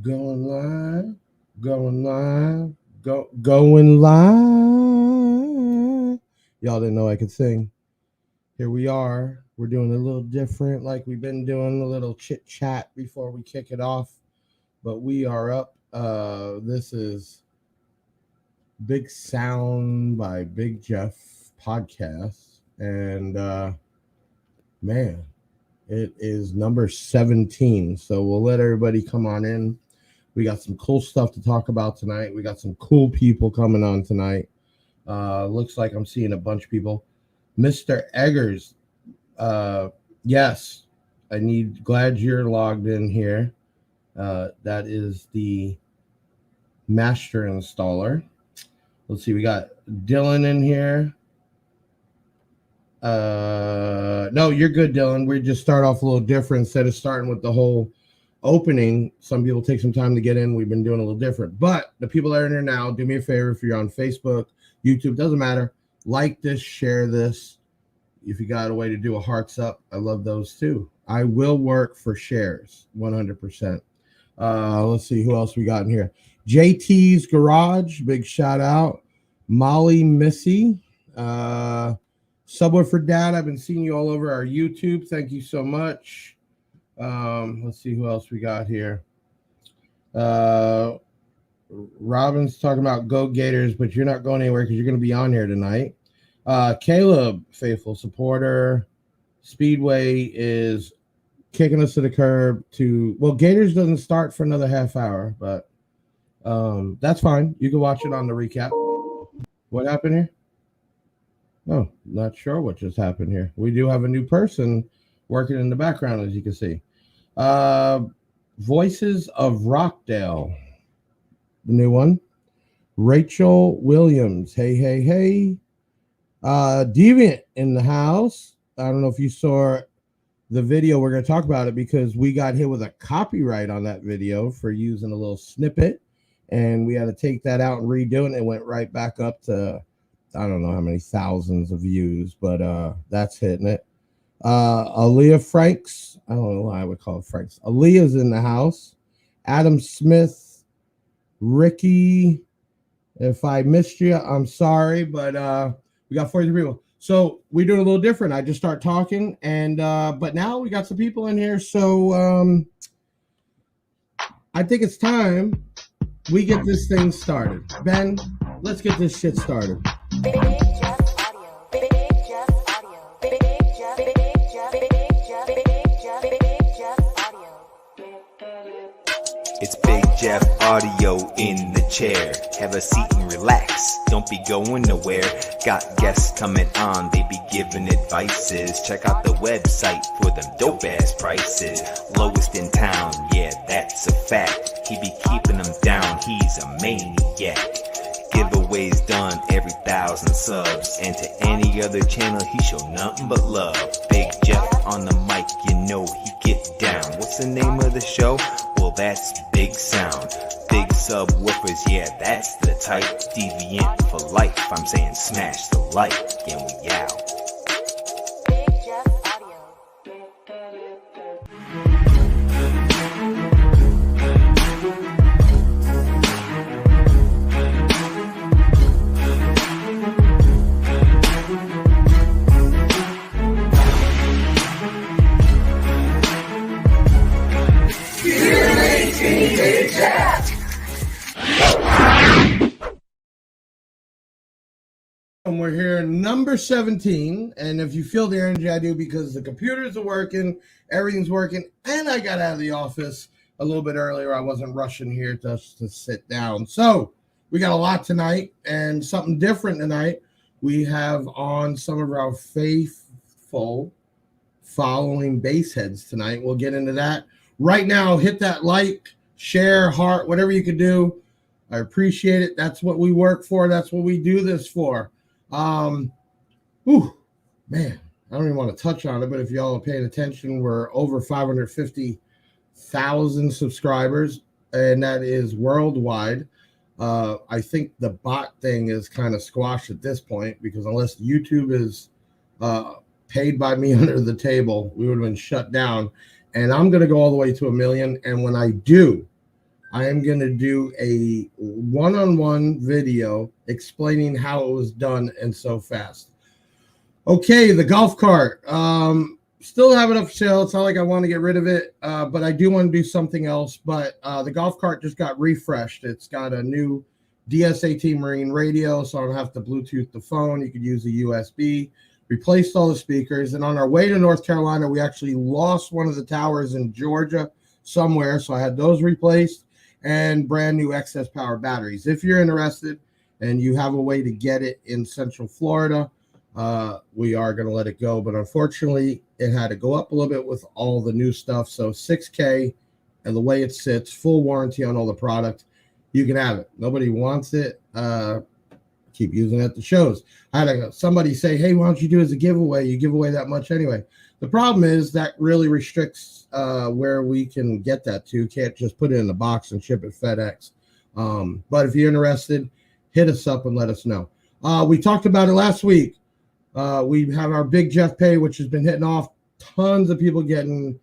Going live, going live, going live. Y'all didn't know I could sing. Here we are. We're doing a little different, like we've been doing, a little chit chat before we kick it off. But we are up. This is Big Sound by Big Jeff podcast, and man, it is number 17. So we'll let everybody come on in. We got some cool stuff to talk about tonight. We got some cool people coming on tonight. Looks like I'm seeing a bunch of people. Mr. Eggers, yes, glad you're logged in here. That is the master installer. Let's see, we got Dylan in here. No, you're good, Dylan. We just start off a little different instead of starting with the whole opening. Some people take some time to get in. We've been doing a little different, but the people that are in here now, do me a favor. If you're on Facebook, YouTube, doesn't matter. Like this, share this. If you got a way to do a hearts up, I love those too. I will work for shares 100%. Let's see who else we got in here. JT's Garage, big shout out. Molly Missy, Subway for Dad. I've been seeing you all over our YouTube. Thank you so much. Let's see who else we got here. Robin's talking about Go Gators, but you're not going anywhere because you're going to be on here tonight. Caleb, faithful supporter. Speedway is kicking us to the curb Gators doesn't start for another half hour, but that's fine. You can watch it on the recap. What happened here? Oh, not sure what just happened here. We do have a new person working in the background, as you can see. Voices of Rockdale, the new one. Rachel Williams, hey. Deviant in the house. I don't know if you saw the video. We're going to talk about it because we got hit with a copyright on that video for using a little snippet, and we had to take that out and redo it, and it went right back up to I don't know how many thousands of views, but that's hitting it. Aaliyah Franks, I don't know why I would call it Franks. Aaliyah's in the house. Adam Smith, Ricky. If I missed you, I'm sorry, but we got 43 people. So we do it a little different. I just start talking, and but now we got some people in here. So I think it's time we get this thing started. Ben, let's get this shit started. Big Jeff Audio. Big Jeff Audio. Big Jeff. Big Jeff. Big Jeff. Big Jeff. Big Jeff Audio. It's Big Jeff Audio in the chair. Have a seat and relax. Don't be going nowhere. Got guests coming on. They be giving advices. Check out the website for them dope ass prices. Lowest in town. Yeah, that's a fact. He be keeping them down. He's a maniac. Giveaways done every 1,000 subs. And to any other channel, he show nothing but love. Big Jeff on the mic, you know he get down. What's the name of the show? Well, that's Big Sound. Big subwoofers, yeah, that's the type. Deviant for life, I'm saying smash the like, and we out. Big Jeff Audio. And we're here number 17, and if you feel the energy I do, because the computers are working, everything's working, and I got out of the office a little bit earlier. I wasn't rushing here just to sit down. So we got a lot tonight and something different tonight. We have on some of our faithful following bass heads tonight. We'll get into that. Right now, hit that like, share, heart, whatever you could do. I appreciate it. That's what we work for. That's what we do this for. Man, I don't even want to touch on it, but if y'all are paying attention, we're over 550,000 subscribers, and that is worldwide. I think the bot thing is kind of squashed at this point, because unless YouTube is paid by me under the table, we would have been shut down. And I'm going to go all the way to 1 million. And when I do, I am going to do a one-on-one video explaining how it was done and so fast. Okay, the golf cart. Still have it up for sale. It's not like I want to get rid of it, but I do want to do something else. But the golf cart just got refreshed. It's got a new DS18 Marine radio, so I don't have to Bluetooth the phone. You could use a USB. Replaced all the speakers. And on our way to North Carolina, we actually lost one of the towers in Georgia somewhere, so I had those replaced and brand new excess power batteries. If you're interested and you have a way to get it in Central Florida, we are going to let it go, but unfortunately it had to go up a little bit with all the new stuff. So $6K, and the way it sits, full warranty on all the product, you can have it. Nobody wants it. Keep using it at the shows. I had somebody say, hey, why don't you do it as a giveaway? You give away that much anyway. The problem is that really restricts where we can get that to. Can't just put it in a box and ship it FedEx. But if you're interested, hit us up and let us know. We talked about it last week. We have our Big Jeff Pay, which has been hitting off. Tons of people getting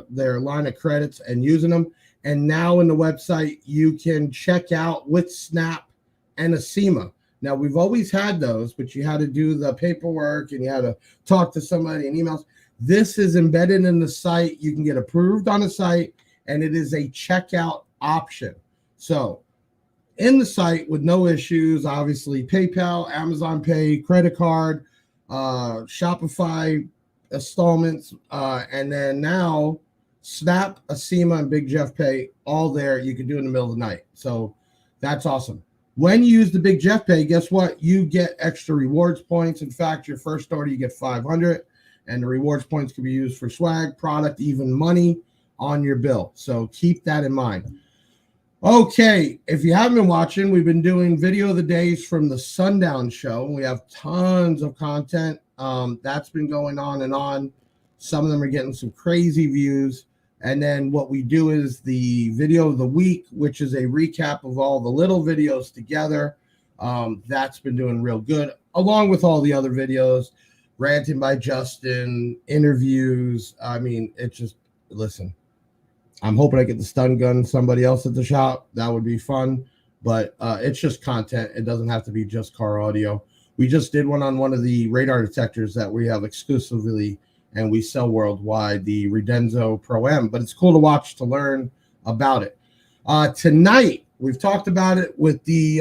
their line of credits and using them. And now in the website, you can check out with Snap and a SEMA. Now, we've always had those, but you had to do the paperwork and you had to talk to somebody and emails. This is embedded in the site. You can get approved on the site, and it is a checkout option. So in the site with no issues, obviously PayPal, Amazon Pay, credit card, Shopify installments, and then now Snap, SEMA, and Big Jeff Pay, all there. You can do it in the middle of the night. So that's awesome. When you use the Big Jeff Pay, guess what? You get extra rewards points. In fact, your first order, you get 500, and the rewards points can be used for swag, product, even money on your bill. So keep that in mind. Okay, if you haven't been watching, we've been doing video of the days from the Sundown show. We have tons of content. That's been going on and on. Some of them are getting some crazy views. And then what we do is the video of the week, which is a recap of all the little videos together. That's been doing real good, along with all the other videos, ranting by Justin, interviews. I mean, it's just, listen, I'm hoping I get the stun gun somebody else at the shop. That would be fun, but it's just content. It doesn't have to be just car audio. We just did one on one of the radar detectors that we have exclusively and we sell worldwide, the Redenzo Pro M, but it's cool to watch to learn about it. Tonight, we've talked about it with the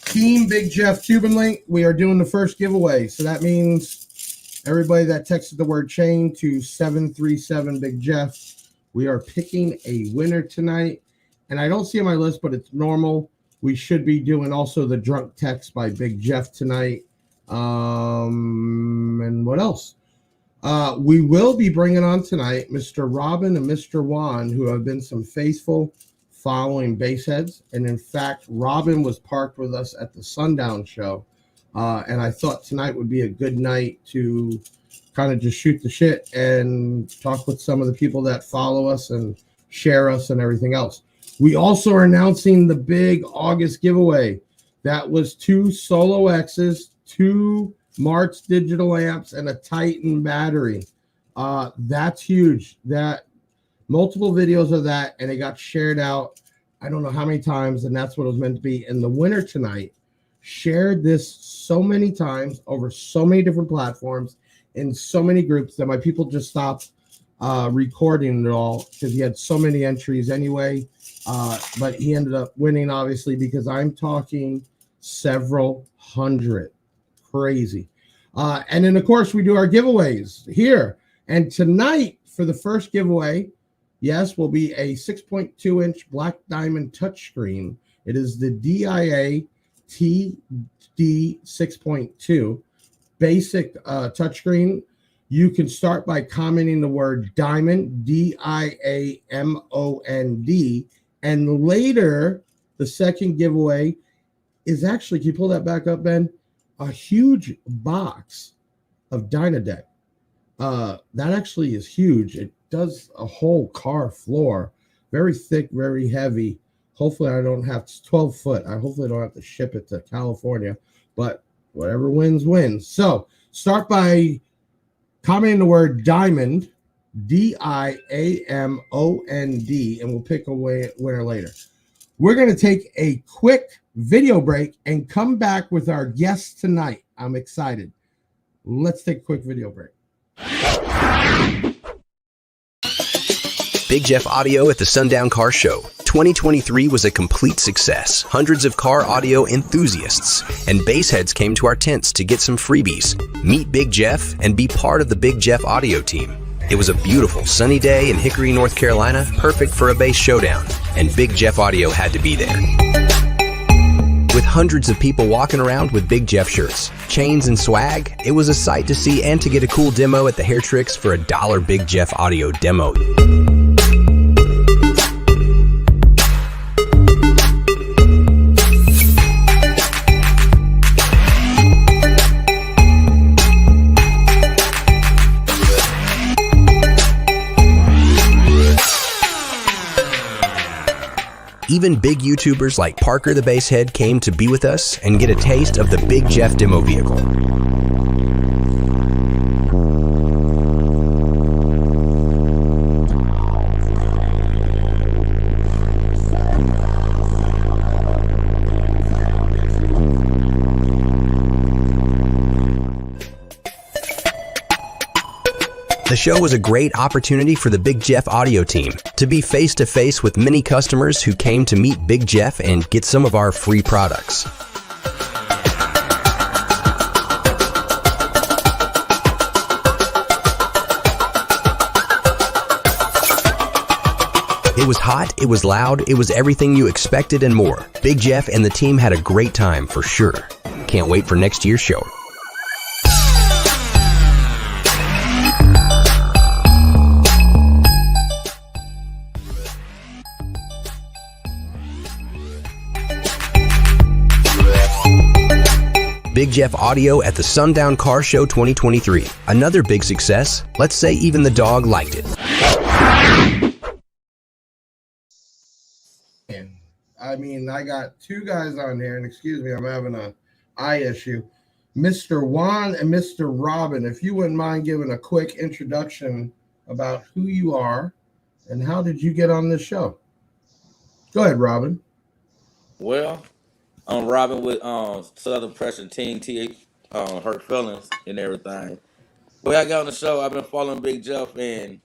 Team Big Jeff Cuban link. We are doing the first giveaway. So that means everybody that texted the word chain to 737 Big Jeff, we are picking a winner tonight. And I don't see on my list, but it's normal. We should be doing also the drunk text by Big Jeff tonight. And what else? We will be bringing on tonight Mr. Robin and Mr. Juan, who have been some faithful following baseheads. And in fact, Robin was parked with us at the Sundown show. And I thought tonight would be a good night to kind of just shoot the shit and talk with some of the people that follow us and share us and everything else. We also are announcing the big August giveaway. That was 2 Solo X's, 2 Martz digital amps, and a Titan battery. That's huge. That multiple videos of that, and it got shared out I don't know how many times, and that's what it was meant to be. And the winner tonight shared this so many times over so many different platforms in so many groups that my people just stopped recording it all because he had so many entries anyway. But he ended up winning, obviously, because I'm talking several hundred. Crazy. And then, of course, we do our giveaways here. And tonight, for the first giveaway, yes, will be a 6.2-inch Black Diamond touchscreen. It is the DIA TD 6.2 basic touchscreen. You can start by commenting the word diamond, DIAMOND. And later, the second giveaway is actually, can you pull that back up, Ben? A huge box of Dynadeck. That actually is huge. It does a whole car floor. Very thick, very heavy. Hopefully I don't have 12 foot. I hopefully don't have to ship it to California, but whatever wins, wins. So start by commenting the word diamond, DIAMOND, and we'll pick a winner later. We're going to take a quick video break and come back with our guest tonight. I'm excited. Let's take a quick video break. Big Jeff Audio at the Sundown Car Show. 2023 was a complete success. Hundreds of car audio enthusiasts and bassheads came to our tents to get some freebies. Meet Big Jeff and be part of the Big Jeff Audio team. It was a beautiful sunny day in Hickory, North Carolina, perfect for a bass showdown, and Big Jeff Audio had to be there. With hundreds of people walking around with Big Jeff shirts, chains, and swag, it was a sight to see and to get a cool demo at the Hair Tricks for $1 Big Jeff Audio demo. Even big YouTubers like Parker the Basshead came to be with us and get a taste of the Big Jeff demo vehicle. The show was a great opportunity for the Big Jeff Audio team to be face-to-face with many customers who came to meet Big Jeff and get some of our free products. It was hot, it was loud, it was everything you expected and more. Big Jeff and the team had a great time for sure. Can't wait for next year's show. Big Jeff Audio at the Sundown Car Show 2023. Another big success. Let's say even the dog liked it. I mean, I got two guys on here, and excuse me, I'm having an eye issue. Mr. Juan and Mr. Robin, if you wouldn't mind giving a quick introduction about who you are and how did you get on this show? Go ahead, Robin. Well, I'm Robin with Southern Pressure Team T, Hurt Feelings and everything. When I got on the show, I've been following Big Jeff and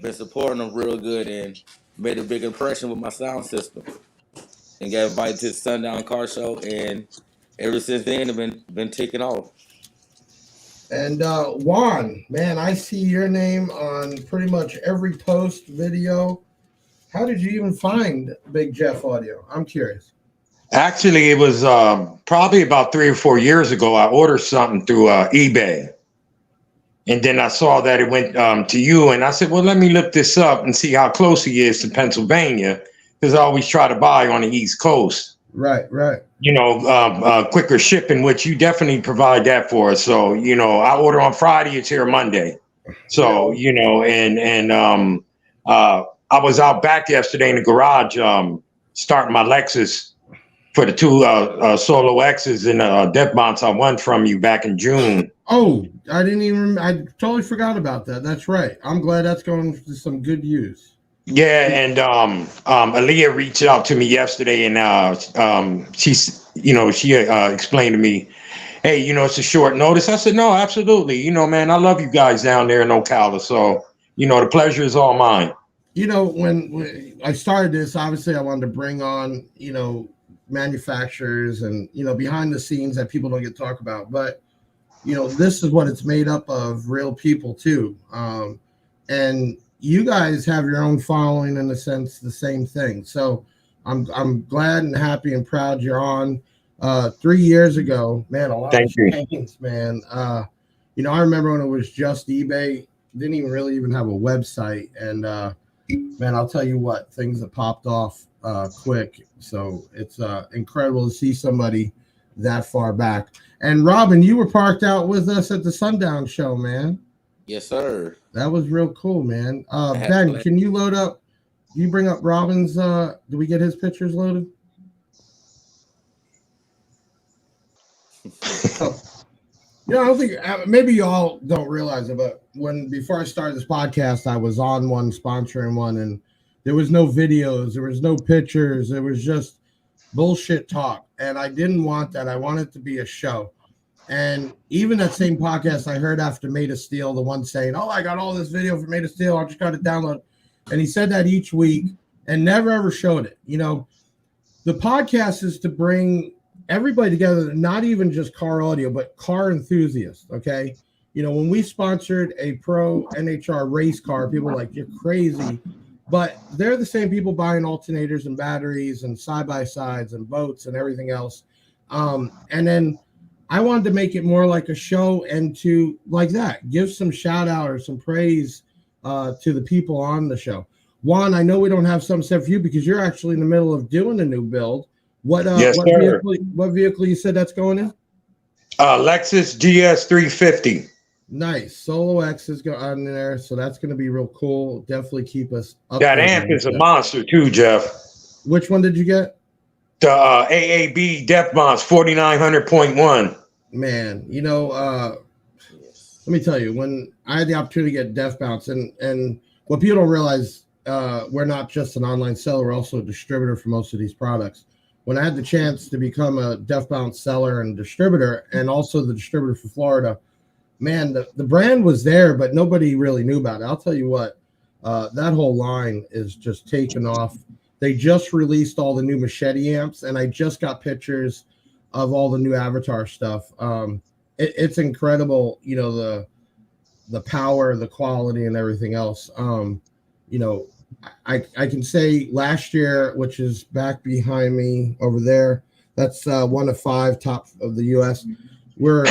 been supporting him real good and made a big impression with my sound system. And got invited to the Sundown Car Show, and ever since then, I've been taking off. And Juan, man, I see your name on pretty much every post video. How did you even find Big Jeff Audio? I'm curious. Actually, it was probably about 3 or 4 years ago. I ordered something through eBay. And then I saw that it went to you. And I said, well, let me look this up and see how close he is to Pennsylvania. Because I always try to buy on the East Coast. Right. You know, quicker shipping, which you definitely provide that for us. So, you know, I order on Friday, it's here Monday. So, you know, and I was out back yesterday in the garage starting my Lexus for the two Solo X's and Death Mounts I won from you back in June. Oh, I totally forgot about that. That's right. I'm glad that's going to some good use. Yeah, and Aaliyah reached out to me yesterday, and she explained to me, hey, you know, it's a short notice. I said, no, absolutely. You know, man, I love you guys down there in Ocala. So, you know, the pleasure is all mine. You know, when I started this, obviously I wanted to bring on, you know, manufacturers and, you know, behind the scenes that people don't get to talk about. But, you know, this is what it's made up of, real people too. And you guys have your own following, in a sense, the same thing. So I'm glad and happy and proud you're on. 3 years ago, man, a lot of things, man. You know, I remember when it was just eBay, didn't even really even have a website. And man, I'll tell you what, things have popped off quick. So it's incredible to see somebody that far back. And Robin, you were parked out with us at the Sundown show, man. Yes, sir. That was real cool, man. Ben, can you load up? You bring up Robin's. Do we get his pictures loaded? Oh. You know, I don't think maybe you all don't realize it, but before I started this podcast, I was on one, sponsoring one, and There was no videos. There was no pictures. It was just bullshit talk. And I didn't want that. I wanted it to be a show. And even that same podcast I heard after Made of Steel, the one saying, oh, I got all this video for Made of Steel. I just got to download. And he said that each week and never ever showed it. You know, the podcast is to bring everybody together, not even just car audio, but car enthusiasts. Okay. You know, when we sponsored a pro NHR race car, people were like, you're crazy. But they're the same people buying alternators and batteries and side-by-sides and boats and everything else. And then I wanted to make it more like a show and to, like that, give some shout-out or some praise to the people on the show. Juan, I know we don't have something set for you because you're actually in the middle of doing a new build. What vehicle you said that's going in? Lexus GS 350. Nice. Solo X is on there, so that's going to be real cool. Definitely keep us up. That amp is a monster too, Jeff. Which one did you get? The AAB Depth Mods 4900.1. Man, you know, let me tell you, when I had the opportunity to get Def Bounce, and what people don't realize, we're not just an online seller, we're also a distributor for most of these products. When I had the chance to become a Def Bounce seller and distributor, and also the distributor for Florida, man, the brand was there, but nobody really knew about it. I'll tell you what, that whole line is just taken off. They just released all the new Machete amps, and I just got pictures of all the new Avatar stuff. It's incredible, you know, the power, the quality, and everything else. You know, I can say last year, which is back behind me over there, that's 1 of 5 top of the U.S. We're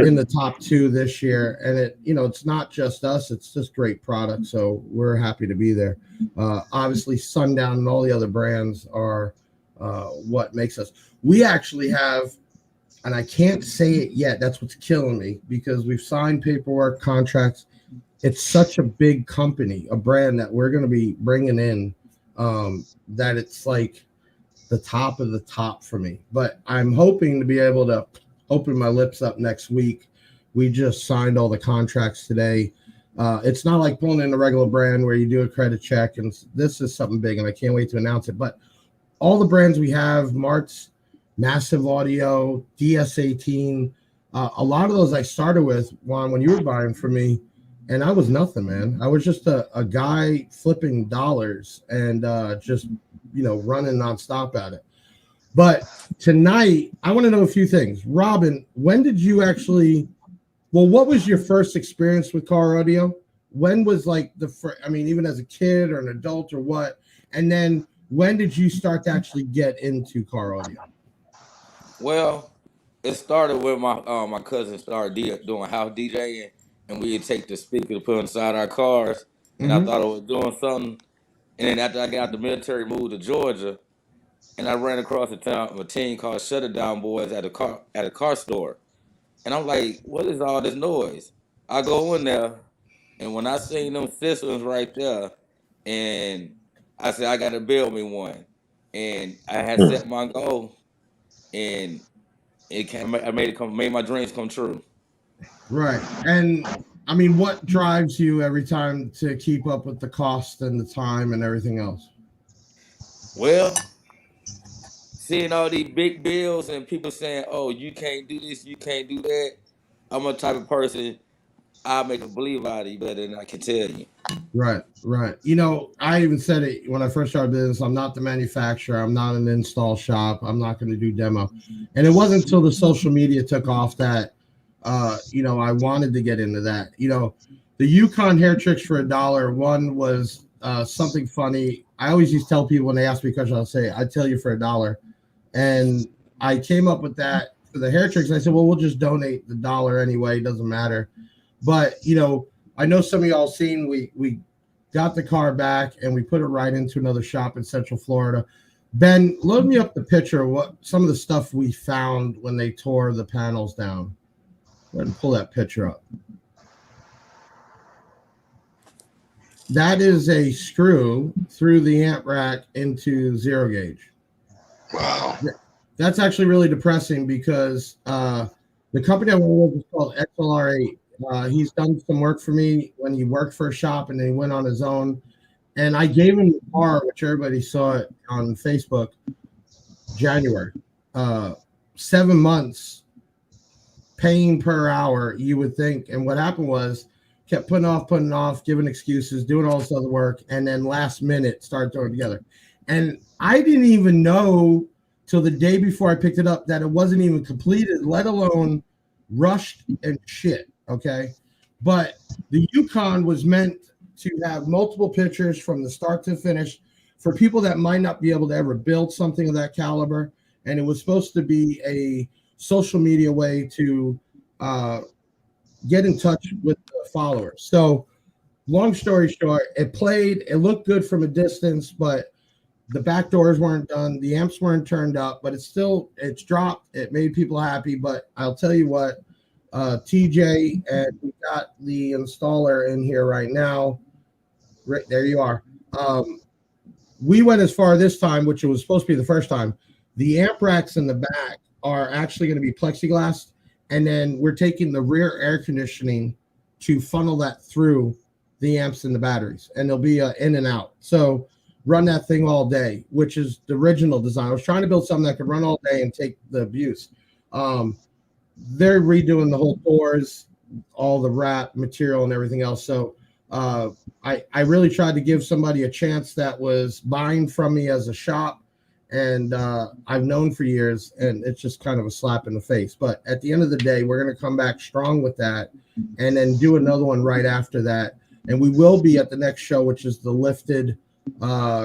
in the top 2 this year, and it's not just us; it's just great product. So we're happy to be there. Obviously, Sundown and all the other brands are what makes us. We actually have, and I can't say it yet. That's what's killing me because we've signed paperwork, contracts. It's such a big company, a brand that we're going to be bringing in, that it's like the top of the top for me. But I'm hoping to be able to open my lips up next week. We just signed all the contracts today. It's not like pulling in a regular brand where you do a credit check, and this is something big, and I can't wait to announce it. But all the brands we have, Mart's, Massive Audio, DS18, a lot of those I started with, Juan, when you were buying for me, and I was nothing, man. I was just a guy flipping dollars and just, running nonstop at it. But tonight, I want to know a few things. Robin, when did you actually, what was your first experience with car audio? When was like even as a kid or an adult or what? And then when did you start to actually get into car audio? Well, it started with my cousin started doing house DJing, and we'd take the speaker to put inside our cars, and I thought I was doing something. And then after I got out the military, moved to Georgia, and I ran across a team called Sundown Boys at a car store. And I'm like, what is all this noise? I go in there, and when I seen them systems right there, and I said, I got to build me one. And I had set my goal, and I made my dreams come true. Right. And I mean, what drives you every time to keep up with the cost and the time and everything else? Well, seeing all these big bills and people saying, oh, you can't do this, you can't do that. I'm a type of person, I'll make a believe out of you better than I can tell you. Right. I even said it when I first started business. I'm not the manufacturer. I'm not an install shop. I'm not going to do demo. And it wasn't until the social media took off that, I wanted to get into that. The Yukon hair tricks for $1. One was something funny. I always used to tell people when they ask me questions, I'll say, I'd tell you for $1. And I came up with that for the hair tricks. And I said, well, we'll just donate the $1 anyway. It doesn't matter. But, I know some of y'all seen we got the car back and we put it right into another shop in Central Florida. Ben, load me up the picture of what some of the stuff we found when they tore the panels down. Go ahead and pull that picture up. That is a screw through the amp rack into zero gauge. Wow. That's actually really depressing because the company I work with is called XLR8. He's done some work for me when he worked for a shop and then he went on his own. And I gave him the car, which everybody saw it on Facebook, January. 7 months paying per hour, you would think. And what happened was kept putting off, giving excuses, doing all this other work, and then last minute started throwing it together. And I didn't even know till the day before I picked it up that it wasn't even completed, let alone rushed and shit. Okay. But the Yukon was meant to have multiple pictures from the start to finish for people that might not be able to ever build something of that caliber. And it was supposed to be a social media way to get in touch with the followers. So long story short, it looked good from a distance, but the back doors weren't done. The amps weren't turned up, but it's dropped. It made people happy. But I'll tell you what, TJ, and we got the installer in here right now. Right there you are. We went as far this time, which it was supposed to be the first time. The amp racks in the back are actually going to be plexiglass, and then we're taking the rear air conditioning to funnel that through the amps and the batteries, and there'll be in and out. So run that thing all day, which is the original design. I was trying to build something that could run all day and take the abuse. They're redoing the whole doors, all the wrap material and everything else. So I really tried to give somebody a chance that was buying from me as a shop, and I've known for years, and it's just kind of a slap in the face. But at the end of the day, we're going to come back strong with that and then do another one right after that. And we will be at the next show, which is the Lifted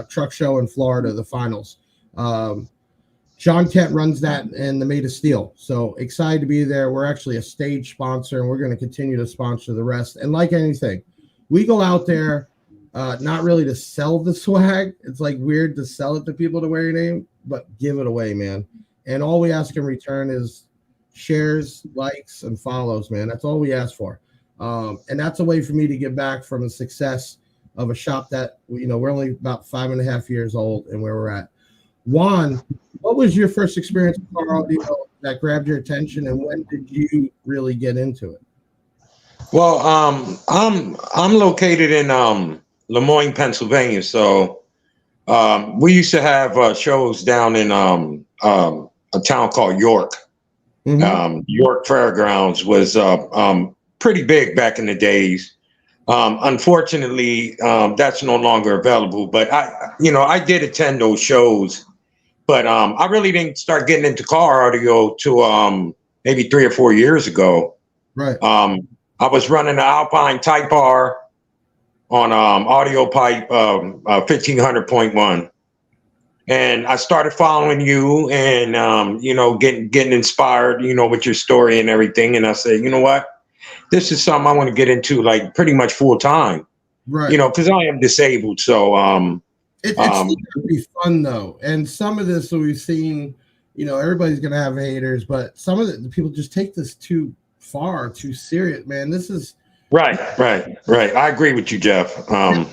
truck show in Florida, the finals. John Kent runs that and the Made of Steel. So excited to be there. We're actually a stage sponsor, and we're going to continue to sponsor the rest. And like anything, we go out there not really to sell the swag. It's like weird to sell it to people to wear your name, but give it away, man. And all we ask in return is shares, likes, and follows, man. That's all we ask for. And that's a way for me to give back from the success of a shop that, we're only about 5.5 years old and where we're at. Juan, what was your first experience with car audio that grabbed your attention, and when did you really get into it? Well, I'm located in Lemoyne, Pennsylvania. So we used to have shows down in a town called York. Mm-hmm. York Fairgrounds was pretty big back in the days. Unfortunately, that's no longer available. But I did attend those shows. But I really didn't start getting into car audio till maybe 3 or 4 years ago. Right. I was running an Alpine Type R on audio pipe 1500.1, and I started following you and getting inspired, with your story and everything. And I said, you know what, this is something I want to get into, like pretty much full time. Right. Because I am disabled, so it's going to be fun though. And some of this that we've seen, everybody's going to have haters, but some of the people just take this too far, too serious, man. This is right. I agree with you, Jeff. And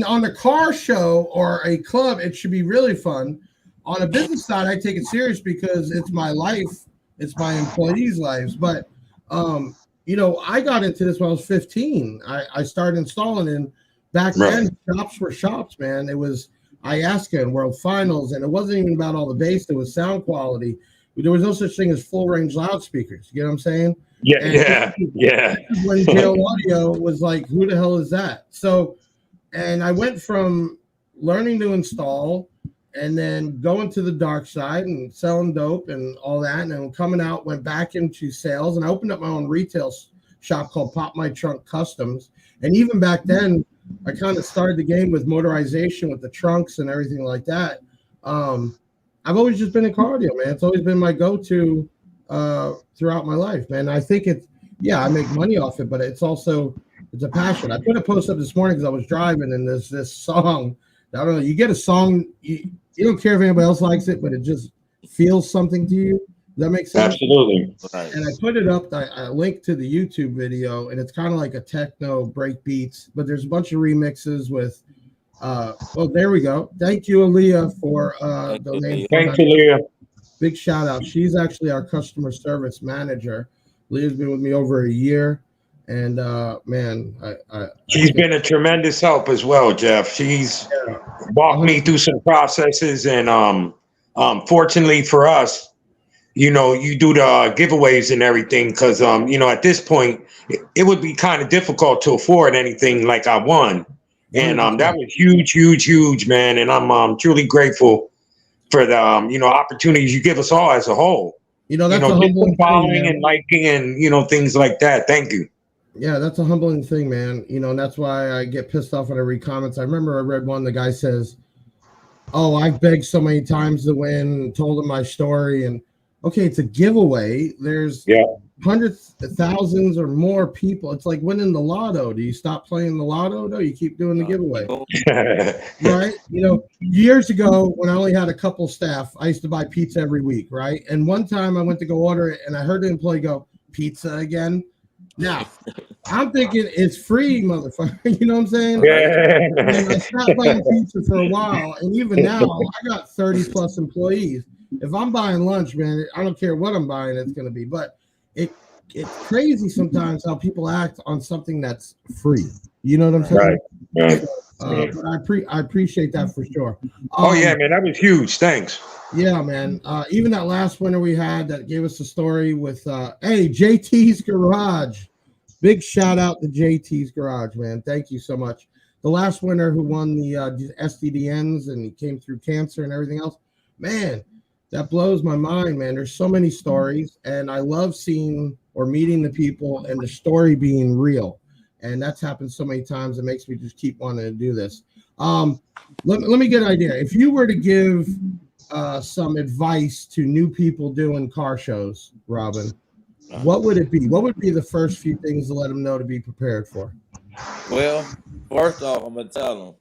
on a car show or a club, it should be really fun. On a business side, I take it serious because it's my life, it's my employees' lives. But I got into this when I was 15. I started installing, and back then shops were shops, man. It was IASCA and World Finals, and it wasn't even about all the bass. It was sound quality. There was no such thing as full range loudspeakers. You know what I'm saying? Yeah. When jail audio was like, who the hell is that? So, and I went from learning to install and then going to the dark side and selling dope and all that. And then coming out, went back into sales, and I opened up my own retail shop called Pop My Trunk Customs. And even back then, I kind of started the game with motorization with the trunks and everything like that. I've always just been in car audio, man. It's always been my go-to throughout my life, man. I think I make money off it, but it's a passion. I put a post up this morning because I was driving, and there's this song. I don't know. You get a song, you don't care if anybody else likes it, but it just feels something to you. Does that make sense? Absolutely. And I put it up. I linked to the YouTube video, and it's kind of like a techno break beats, but there's a bunch of remixes with. There we go. Thank you, Aaliyah, for donating. Thank you, Leah. Big shout out. She's actually our customer service manager. Leah's been with me over a year, And man, she's been a tremendous help as well, Jeff. She's walked me through some processes, and fortunately for us, you know, you do the giveaways and everything because you know, at this point, it would be kind of difficult to afford anything like I won, and that was huge, man. And I'm truly grateful for the you know, opportunities you give us all as a whole. You know, that's you know, a just humbling following thing, and liking and, you know, things like that. Thank you. Yeah, that's a humbling thing, man. You know, and that's why I get pissed off when I read comments. I remember I read one, the guy says, "Oh, I've begged so many times to win," told him my story. And okay, it's a giveaway. There's hundreds, thousands, or more people. It's like winning the lotto. Do you stop playing the lotto? No, you keep doing the giveaway. Right? You know, years ago when I only had a couple staff, I used to buy pizza every week, right? And one time I went to go order it and I heard the employee go, "Pizza again?" Now, I'm thinking it's free, motherfucker. You know what I'm saying? And I stopped buying pizza for a while, and even now, I got 30 plus employees. If I'm buying lunch, man, I don't care what I'm buying, it's going to be. But it's crazy sometimes how people act on something that's free. You know what I'm saying? Right. But I appreciate that for sure. Oh yeah, man, that was huge. Thanks. Yeah, man. Even that last winner we had that gave us a story with hey, JT's Garage. Big shout out to JT's Garage, man. Thank you so much. The last winner who won the SDDNs and he came through cancer and everything else, man, that blows my mind, man. There's so many stories, and I love seeing or meeting the people and the story being real. And that's happened so many times. It makes me just keep wanting to do this. Let me get an idea. If you were to give some advice to new people doing car shows, Robin, what would it be? What would be the first few things to let them know to be prepared for? Well, first off, I'm gonna tell them,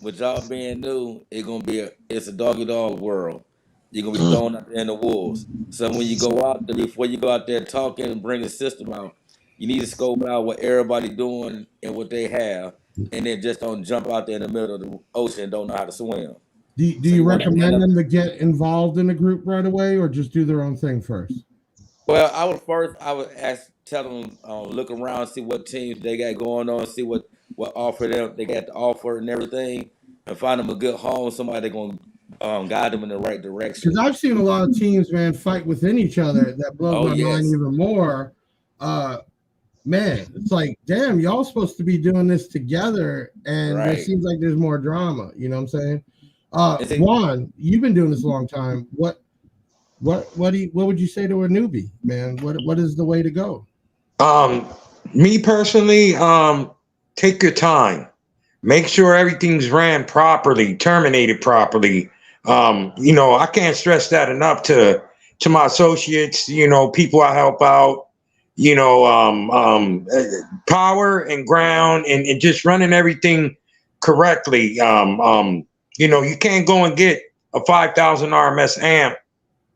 with y'all being new, it's a doggy dog world. You're gonna be thrown out there in the wolves. So when you go out there, before you go out there talking and bring the system out, you need to scope out what everybody doing and what they have, and then just don't jump out there in the middle of the ocean and don't know how to swim. Do you recommend them to get involved in a group right away, or just do their own thing first? Well, I would tell them look around, see what teams they got going on, see what offer they got to offer and everything, and find them a good home, somebody gonna guide them in the right direction. Because I've seen a lot of teams, man, fight within each other. That blows my mind even more. Man, it's like, damn, y'all supposed to be doing this together, and it seems like there's more drama. You know what I'm saying? Juan, you've been doing this a long time. What would you say to a newbie, man? What is the way to go? Me personally, take your time. Make sure everything's ran properly, terminated properly. You know, I can't stress that enough to my associates, you know, people I help out, you know, power and ground and just running everything correctly. You know, you can't go and get a 5,000 RMS amp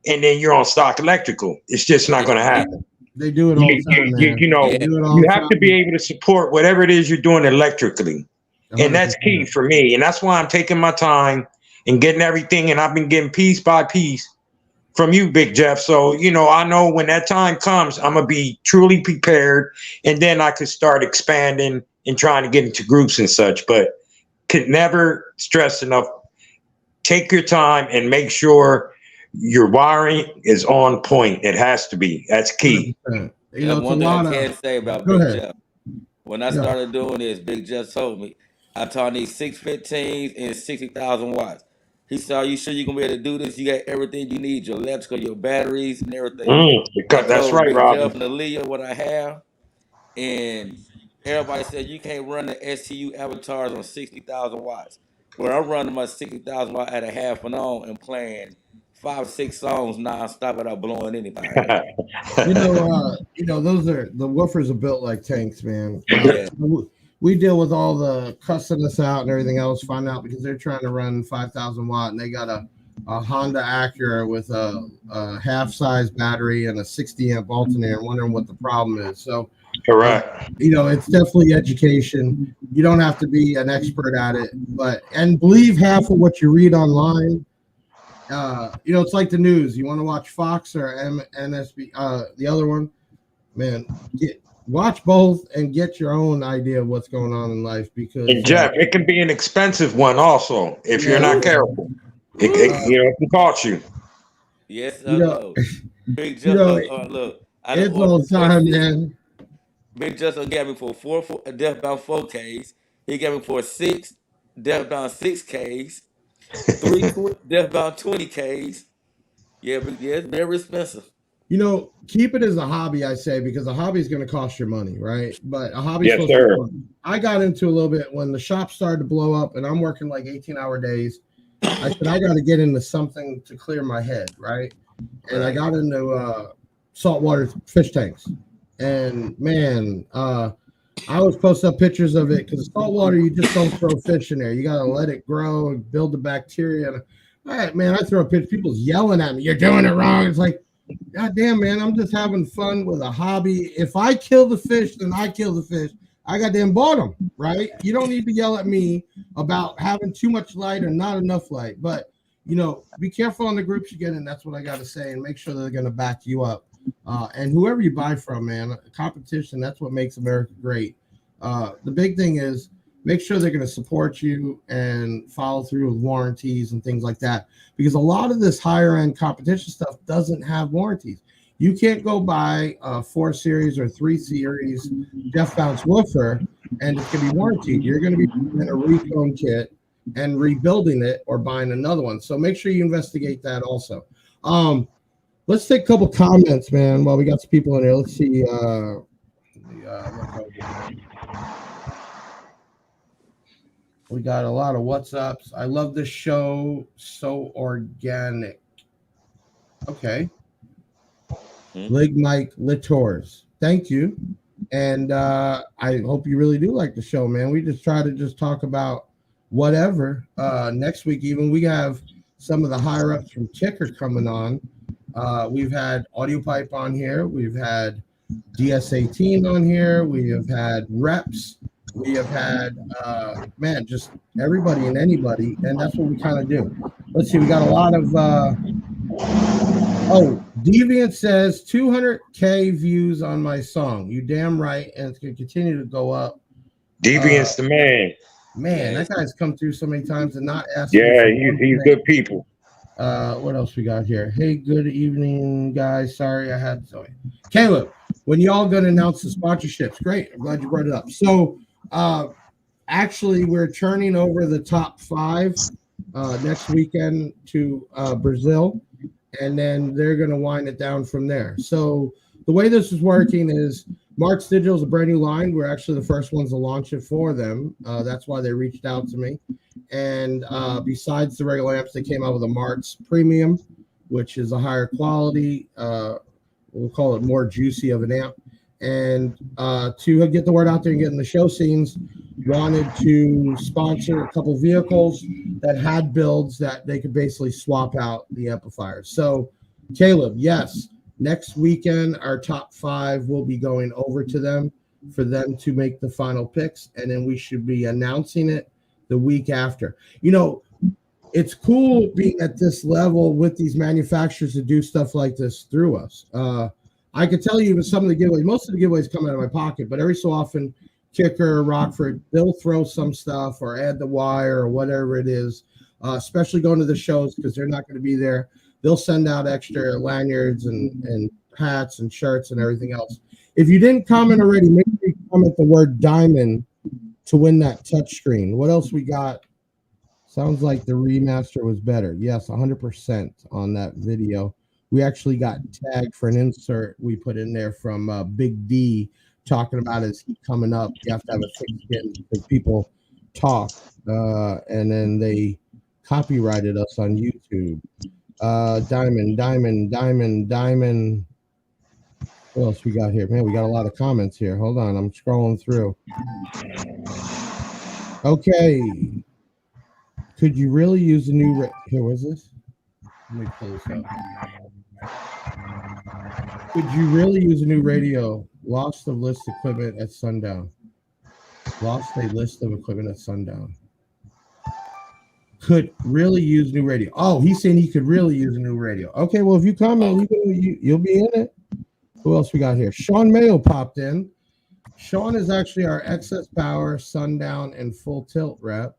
and then you're on stock electrical. It's just not going to happen. They do it all the time, man. You know, you have to be able to support whatever it is you're doing electrically. 100%. And that's key for me. And that's why I'm taking my time and getting everything. And I've been getting piece by piece from you, Big Jeff. So, you know, I know when that time comes, I'm going to be truly prepared. And then I could start expanding and trying to get into groups and such. But could never stress enough, take your time and make sure your wiring is on point. It has to be. That's key. 100%. You know, one thing I can say about Big Jeff. When I started doing this, Big Jeff told me, I taught these 615s and 60,000 watts. He said, "Are you sure you're going to be able to do this? You got everything you need, your electrical, your batteries, and everything." That's right, Big Robin. Jeff and Aaliyah what I have. And everybody said, you can't run the STU avatars on 60,000 watts. Well, I'm running my 60,000 watt at a half and on and playing 5-6 songs non-stop without blowing anything. You know, those are the woofers are built like tanks, man. We deal with all the cussing us out and everything else. Find out because they're trying to run 5,000 watt and they got a Honda Acura with a half-size battery and a 60 amp alternator, wondering what the problem is. So, correct. You know, it's definitely education. You don't have to be an expert at it, and believe half of what you read online. You know, it's like the news. You want to watch Fox or MSB, the other one, man. watch both and get your own idea of what's going on in life because And Jeff, it can be an expensive one also if you're not careful. It can cost you. Yes, you know, Big you Jeff, know, look, I done it's all ordered the time, man. Big Justin gave me for four Death Bound 4Ks. He gave me for 6 Death Bound 6Ks, 3 Death Bound 20Ks. Yeah, but yeah, it's very expensive. You know, keep it as a hobby, I say, because a hobby is going to cost your money, right? But a hobby is Yes, supposed to sir. be fun. I got into a little bit when the shop started to blow up and I'm working like 18-hour days. I said, I got to get into something to clear my head, right? And I got into saltwater fish tanks. And man, I always post up pictures of it because saltwater, you just don't throw fish in there. You got to let it grow and build the bacteria. And, all right, man, I throw a picture. People's yelling at me. You're doing it wrong. It's like, God damn, man, I'm just having fun with a hobby. If I kill the fish, then I kill the fish. I goddamn bought them, right? You don't need to yell at me about having too much light or not enough light. But, you know, be careful on the groups you get in. That's what I got to say. And make sure they're going to back you up. And whoever you buy from, man, competition, that's what makes America great. The big thing is make sure they're going to support you and follow through with warranties and things like that. Because a lot of this higher end competition stuff doesn't have warranties. You can't go buy a 4 series or 3 series Jeff Bounce woofer and it's going to be warranted. You're going to be buying a recone kit and rebuilding it or buying another one. So make sure you investigate that also. Let's take a couple comments, man, while we got some people in here. Let's see. We got a lot of WhatsApps. I love this show. So organic. Okay. Lig Mike Littors. Thank you. And I hope you really do like the show, man. We just try to just talk about whatever. Next week, even we have some of the higher ups from Kicker coming on. We've had Audio Pipe on here. We've had DS18 on here. We have had Reps. We have had, man, just everybody and anybody. And that's what we kind of do. Let's see. We got a lot of, Deviant says 200K views on my song. You damn right. And it's going to continue to go up. Deviant's the man. Man, that guy's come through so many times and not asked. Yeah, he's good people. What else we got here? Hey, good evening, guys. Sorry, I had Caleb. When y'all gonna announce the sponsorships? Great. I'm glad you brought it up. So, actually, we're turning over the top 5 next weekend to Brazil, and then they're gonna wind it down from there. So the way this is working is Mark's Digital is a brand new line. We're actually the first ones to launch it for them. That's why they reached out to me. And besides the regular amps, they came out with a Marks Premium, which is a higher quality. We'll call it more juicy of an amp. And to get the word out there and get in the show scenes, wanted to sponsor a couple vehicles that had builds that they could basically swap out the amplifiers. So, Caleb, yes, next weekend, our top 5 will be going over to them for them to make the final picks. And then we should be announcing it the week after. You know, it's cool being at this level with these manufacturers to do stuff like this through us. I could tell you even some of the giveaways, most of the giveaways come out of my pocket, but every so often, Kicker, Rockford, they'll throw some stuff or add the wire or whatever it is, especially going to the shows because they're not going to be there. They'll send out extra lanyards and hats and shirts and everything else. If you didn't comment already, make sure you comment the word diamond to win that touchscreen. What else we got? Sounds like the remaster was better. Yes, 100% on that video. We actually got tagged for an insert we put in there from Big D talking about his heat coming up. You have to have a thick skin because people talk, and then they copyrighted us on YouTube. Diamond. What else we got here? Man, we got a lot of comments here. Hold on, I'm scrolling through. Okay. Could you really use a new here? What's this? Let me pull this up. Could you really use a new radio? Lost of list equipment at Sundown. Lost a list of equipment at Sundown. Could really use new radio. Oh, he's saying he could really use a new radio. Okay, well, if you comment, you'll be in it. Who else we got here? Sean Mayo popped in. Sean is actually our excess power, Sundown, and full tilt rep.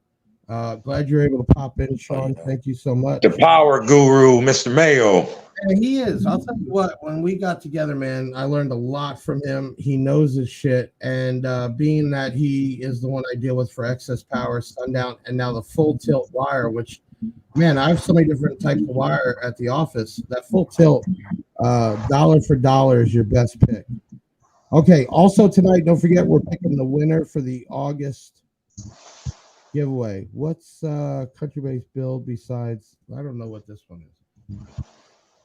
Glad you're able to pop in, Sean. Thank you so much. The power guru, Mr. Mayo. Yeah, he is. I'll tell you what, when we got together, man, I learned a lot from him. He knows his shit. And being that he is the one I deal with for excess power, Sundown, and now the full tilt wire, which, man, I have so many different types of wire at the office. That full tilt, dollar for dollar is your best pick. Okay, also tonight, don't forget, we're picking the winner for the August giveaway. What's country-based build besides, I don't know what this one is.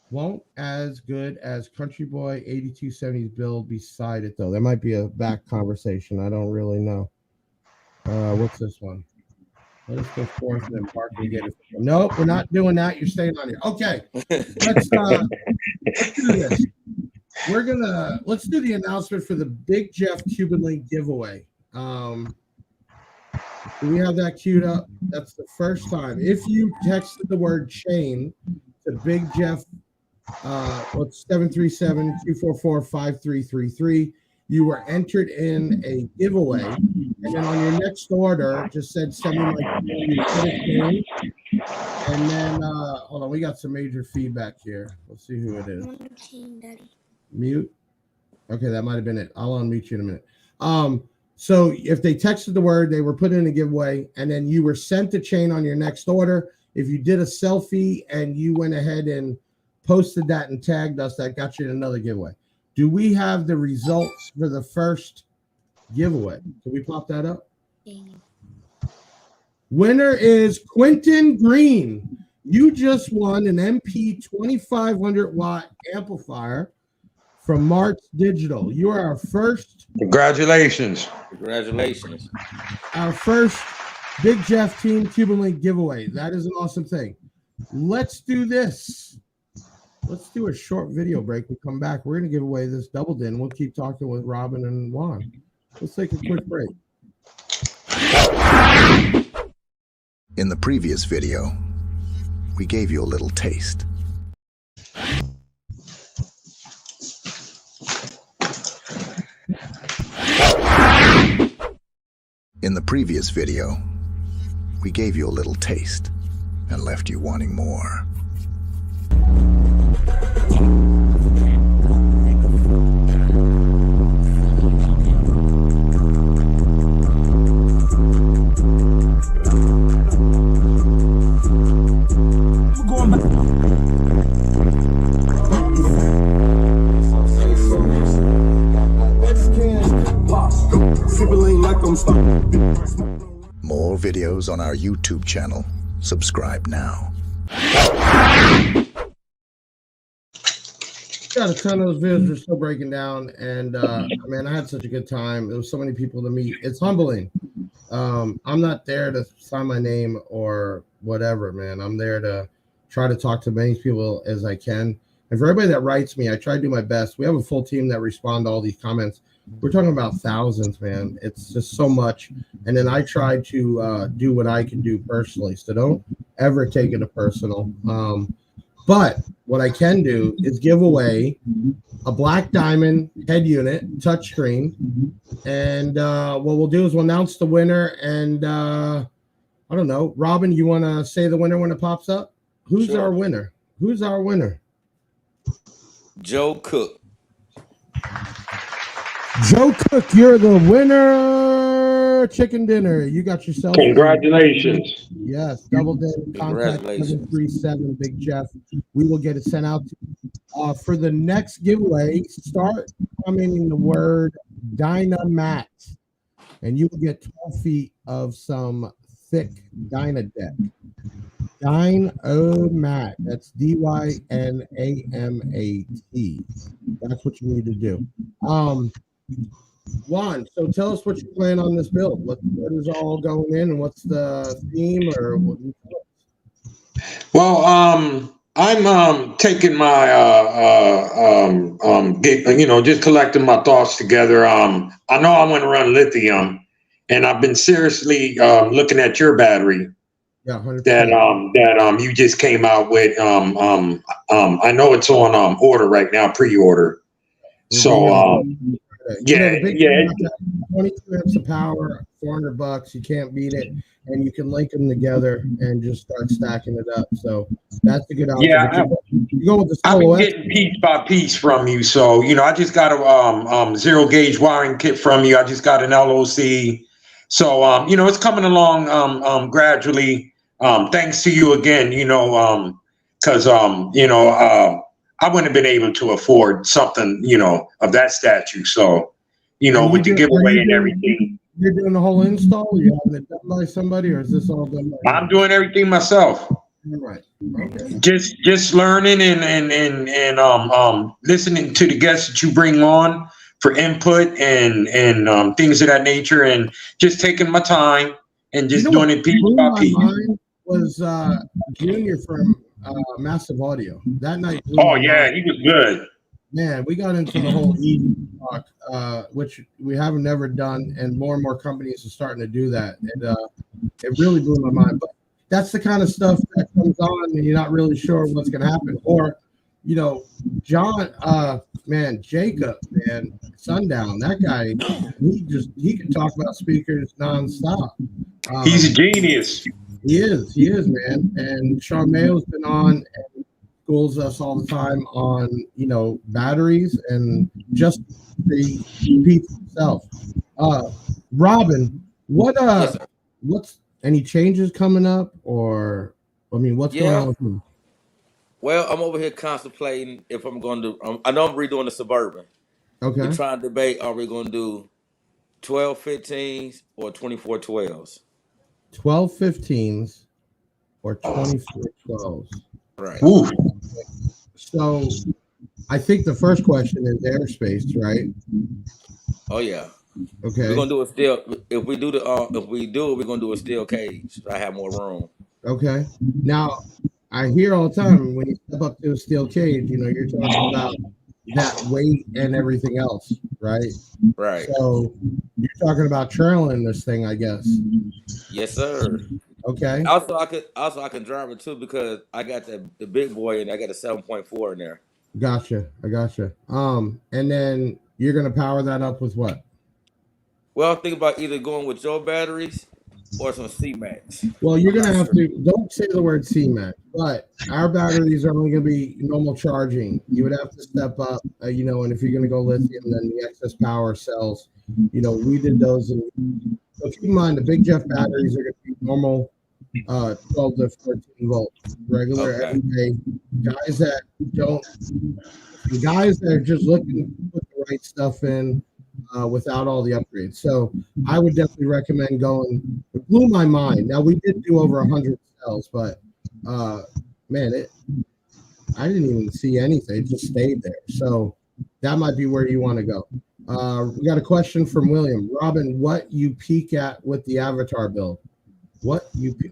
Won't as good as Country Boy 8270's build beside it, though. There might be a back conversation. I don't really know. What's this one? Let us go forth and then park and get it. Nope, we're not doing that. You're staying on here. Okay, let's do this. Let's do the announcement for the Big Jeff Cuban Link giveaway. Do we have that queued up? That's the first time. If you texted the word chain to Big Jeff, what's 737-244-5333, you were entered in a giveaway, and then on your next order just said send me my chain. And then hold on, we got some major feedback here. Let's see who it is. Mute. Okay, that might have been it. I'll unmute you in a minute. So if they texted the word, they were put in a giveaway, and then you were sent a chain on your next order. If you did a selfie and you went ahead and posted that and tagged us, that got you in another giveaway. Do we have the results for the first giveaway? Can we pop that up? Winner is Quentin Green. You just won an MP 2500 watt amplifier from March Digital. You are our first. Congratulations. Congratulations. Our first Big Jeff Team Cuban Link giveaway. That is an awesome thing. Let's do this. Let's do a short video break. We come back. We're going to give away this double din. We'll keep talking with Robin and Juan. Let's take a quick break. In the previous video, we gave you a little taste. In the previous video, we gave you a little taste and left you wanting more. More videos on our YouTube channel. Subscribe now. Got a ton of those videos are still breaking down, and man, I had such a good time. There was so many people to meet. It's humbling. I'm not there to sign my name or whatever, man. I'm there to try to talk to as many people as I can. And for everybody that writes me, I try to do my best. We have a full team that respond to all these comments. We're talking about thousands, man. It's just so much. And then I try to do what I can do personally. So don't ever take it personal. But what I can do is give away a Black Diamond head unit, touchscreen. And what we'll do is we'll announce the winner. And I don't know, Robin, you want to say the winner when it pops up? Who's Sure. our winner? Who's our winner? Joe Cook. Joe Cook, you're the winner. Chicken dinner. You got yourself. Congratulations. Yes, double din. Contact Congratulations. 737 Big Jeff. We will get it sent out for the next giveaway. Start commenting the word Dynamat, and you will get 12 feet of some thick Dynadeck. Dynamat. That's DYNAMAT. That's what you need to do. Juan, so tell us what you plan on this build. What is all going in, and what's the theme, or what? Well, I'm taking my just collecting my thoughts together. I know I want to run lithium, and I've been seriously looking at your battery. Yeah, 100%. That you just came out with. I know it's on order right now, pre-order. So You know, the Yeah, big yeah. 22 amps of power, $400. You can't beat it, and you can link them together and just start stacking it up. So that's a good option. But Yeah, you go with the I've been Solo X. getting piece by piece from you. So, I just got a zero gauge wiring kit from you. I just got an LOC. So, it's coming along gradually. Thanks to you again, because I wouldn't have been able to afford something, of that statue. So, And with the are giveaway you and doing everything, you're doing the whole install? Are you having it done by somebody, or is this all done by I'm you? doing everything myself. All right. Okay. Just learning and listening to the guests that you bring on for input and things of that nature, and just taking my time and You just know doing what it piece blew by my piece. mind was Junior from Massive Audio. That night blew Oh my yeah, mind. he was good. Man, we got into the whole EV talk, which we haven't never done, and more companies are starting to do that. And it really blew my mind. But that's the kind of stuff that comes on, and you're not really sure what's going to happen. Or, John, Jacob, man, Sundown, that guy, he can talk about speakers nonstop. He's a genius. He is, man. And Sean Mayo's been on and schools us all the time on, batteries and just the piece itself. Robin, Yes, sir. what's any changes coming up, or what's going Yeah. on with you? Well, I'm over here contemplating if I'm going to. I know I'm redoing the Suburban. We're Okay. trying to debate: are we going to do 12 15s or 24 12s? 12 15s or 24 12s. Right. Ooh. So I think the first question is airspace, right? Oh yeah. We're Okay. gonna do a steel. If we do if we do it, we're gonna do a steel cage. So I have more room. Okay. Now, I hear all the time when you step up to a steel cage, you're talking about that weight and everything else, right? Right. So you're talking about trailing this thing, I guess. Yes, sir. Okay. Also I can drive it too because I got the big boy and I got a 7.4 in there. Gotcha. I gotcha. And then you're gonna power that up with what? Well, think about either going with your batteries or some C Max. Well, you're I'm gonna not have sure. to don't say the word CMAX, but our batteries are only gonna be normal charging. You would have to step up, and if you're gonna go lithium, then the excess power cells. We did those, and so keep in mind the Big Jeff batteries are gonna be normal, 12 to 14 volt, regular Okay. everyday. Guys that don't, guys that are just looking to put the right stuff in. Without all the upgrades. So I would definitely recommend going. It blew my mind. Now we did do over 100 cells, but man, I didn't even see anything. It just stayed there. So that might be where you want to go. We got a question from William. Robin, what you peak at with the avatar build?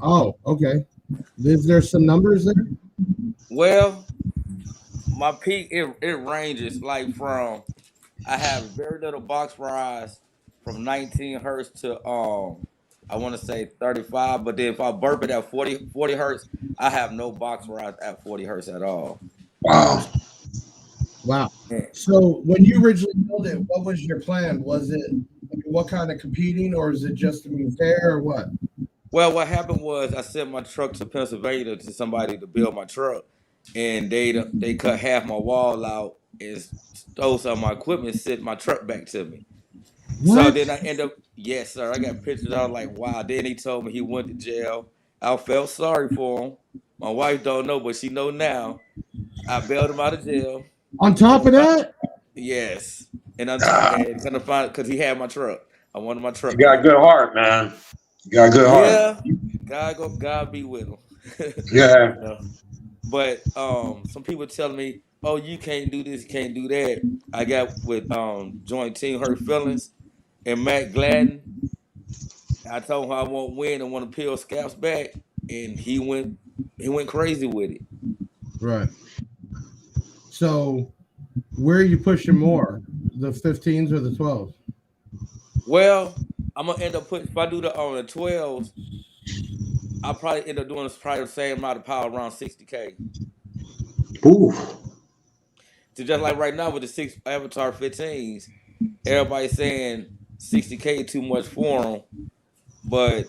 Oh, okay. Is there some numbers there? Well, my peak it ranges like from I have very little box rise from 19 hertz to I want to say 35, but then if I burp it at 40 hertz, I have no box rise at 40 hertz at all. Wow. Wow. Yeah. So when you originally built it, what was your plan? Was it what kind of competing, or is it just to be fair, or what? Well, what happened was I sent my truck to Pennsylvania to somebody to build my truck, and they cut half my wall out and stole some of my equipment, and sent my truck back to me. So What? then I end up, yes, sir. I got pictures. I was like, wow. Then he told me he went to jail. I felt sorry for him. My wife don't know, but she know now. I bailed him out of jail. On top of that, Yes, and on top of that, it's gonna find because he had my truck. I wanted my You truck got a back. good heart, man. You got a good heart. Yeah, God be with him. Yeah. You know? But some people telling me, oh, you can't do this, you can't do that. I got with Joint Team Hurt Feelings and Matt Gladden. I told him I won't win and want to peel Scaps back, and he went crazy with it. right? So where are you pushing more, the 15s or the 12s? Well, I'm gonna end up putting if I do the 12s, I'll probably end up doing probably the same amount of power around 60K. Ooh. So just like right now with the six Avatar 15s, everybody's saying 60K too much for them, but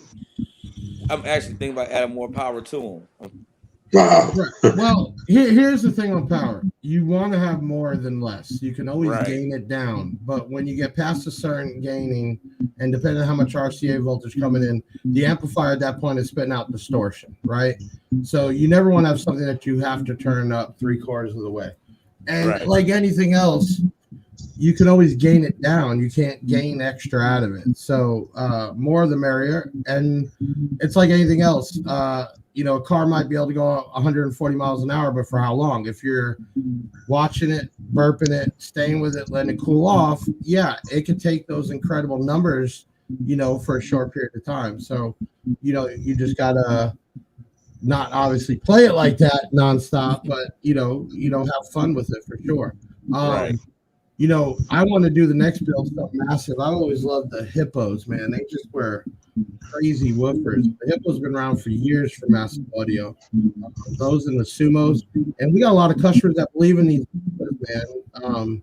I'm actually thinking about adding more power to them. Wow. Right. Well, here's the thing on power. You want to have more than less. You can always Right. gain it down. But when you get past a certain gaining, and depending on how much RCA voltage coming in, the amplifier at that point is spitting out distortion, right? So you never want to have something that you have to turn up 3/4 of the way. And Right. like anything else, you can always gain it down. You can't gain extra out of it. So more the merrier. And it's like anything else. A car might be able to go 140 miles an hour, but for how long? If you're watching it, burping it, staying with it, letting it cool off, yeah, it can take those incredible numbers, for a short period of time. So, you just gotta not obviously play it like that nonstop, but have fun with it for sure. Right. I want to do the next build stuff massive. I always loved the hippos, man. They just were crazy woofers. The hippos been around for years for massive audio. Those and the sumos, and we got a lot of customers that believe in these, man.